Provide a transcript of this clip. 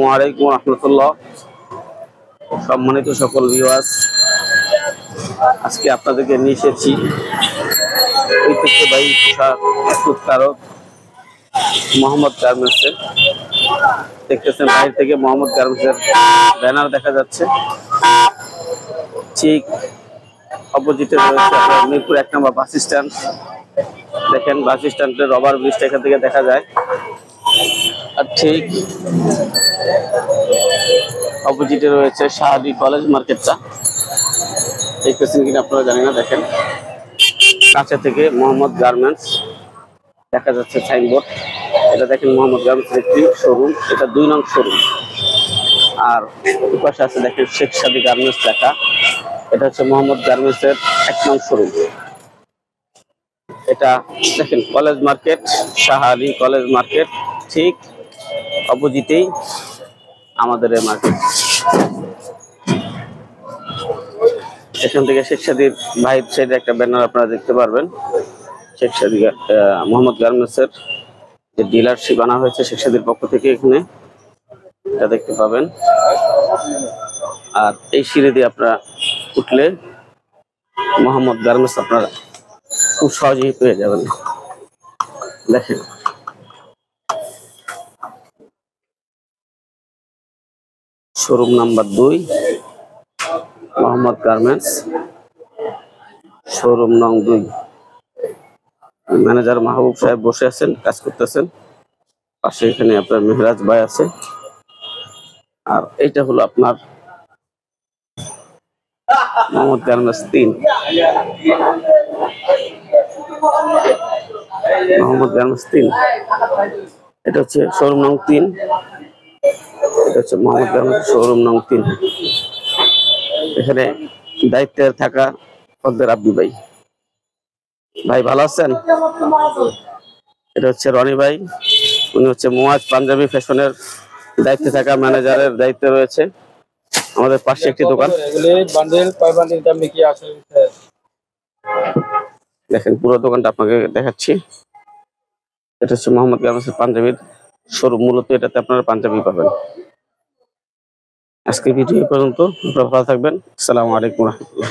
ওয়ালাইকুম রহমতুল্লাহ। সম্মানিত সকল ভিউয়ার্স, আজকে আপনাদেরকে নিয়ে এসেছি ঐতিহ্যবাহী পোশাক প্রস্তুতকারক মোহাম্মদ গার্মেন্টসের। দেখতেছেন বাইরে থেকে মোহাম্মদ গার্মেন্টসের ব্যানার দেখা যাচ্ছে। ঠিক অপোজিটে রয়েছে আপনার মিরপুর 1 নম্বর বাস স্ট্যান্ড। দেখেন বাস স্ট্যান্ডের রবার ব্রিজটা এখান থেকে দেখা যায়। আর ঠিক অপোজিটে রয়েছে শাহাদি কলেজ মার্কেটটা। দেখতেছেন কিনা আপনারা জানি না। দেখেন কাছে থেকে মোহাম্মদ গার্মেন্টস দেখা যাচ্ছে সাইনবোর্ড। এটা দেখেন মোহাম্মদ গার্মেন্টসের একটি শোরুম, এটা 2 নং শোরুম। আর ওই পাশে আছে দেখেন শেখ সাদি গার্মেন্টস লেখা, এটা হচ্ছে মোহাম্মদ গার্মেন্টসের 1 নং শোরুম। এটা দেখেন কলেজ মার্কেট, শাহাদি কলেজ মার্কেট, ঠিক অপোজিটেই আমাদের এই মার্কেট। এখান থেকে শেখ সাদির ভাইয়ের সাইডে একটা ব্যানার আপনারা দেখতে পারবেন। শেখ সাদি মোহাম্মদ গার্মেন্টসের যে ডিলারশিপ আনা হয়েছে শেখ সাদির পক্ষ থেকে, এখানে এটা দেখতে পাবেন। আর এই সিঁড়ি দিয়ে আপনারা উঠলে মোহাম্মদ গার্মেন্টস আপনারা খুব সহজেই পেয়ে যাবেন। দেখেন showroom number 2 Mohammad garments, showroom নং 2। ম্যানেজার মাহবুব সাহেব বসে আছেন, কাজ করতেছেন। পাশে এখানে আপনার মেহরাজ ভাই আছে। আর এইটা হলো আপনার মোহাম্মদ গার্মেন্টস 3, মোহাম্মদ গার্মেন্টস 3। এটা হচ্ছে শোরুম নং 3, এটা হচ্ছে মোহাম্মদ গার্মেন্টস শোরুম নং 3। এখানে দায়িত্বে থাকা পদ্মের আব্দুল ভাই। ভাই ভালো আছেন? এটা হচ্ছে রনি ভাই, উনি হচ্ছে মুয়াজ পাঞ্জাবি ফ্যাশনের দায়িত্বে থাকা ম্যানেজারের দায়িত্বে রয়েছে। আমাদের পাশে একটি দোকান। দেখেন পুরো দোকানটা আপনাকে দেখাচ্ছি। এটা হচ্ছে মোহাম্মদ গার্মেন্টসের পাঞ্জাবির শোরুম। মূলত এটাতে আপনারা পাঞ্জাবি পাবেন। আজকে ভিডিও পর্যন্ত, আপনারা ভালো থাকবেন। আসসালামু আলাইকুম রহমতুল্লাহ।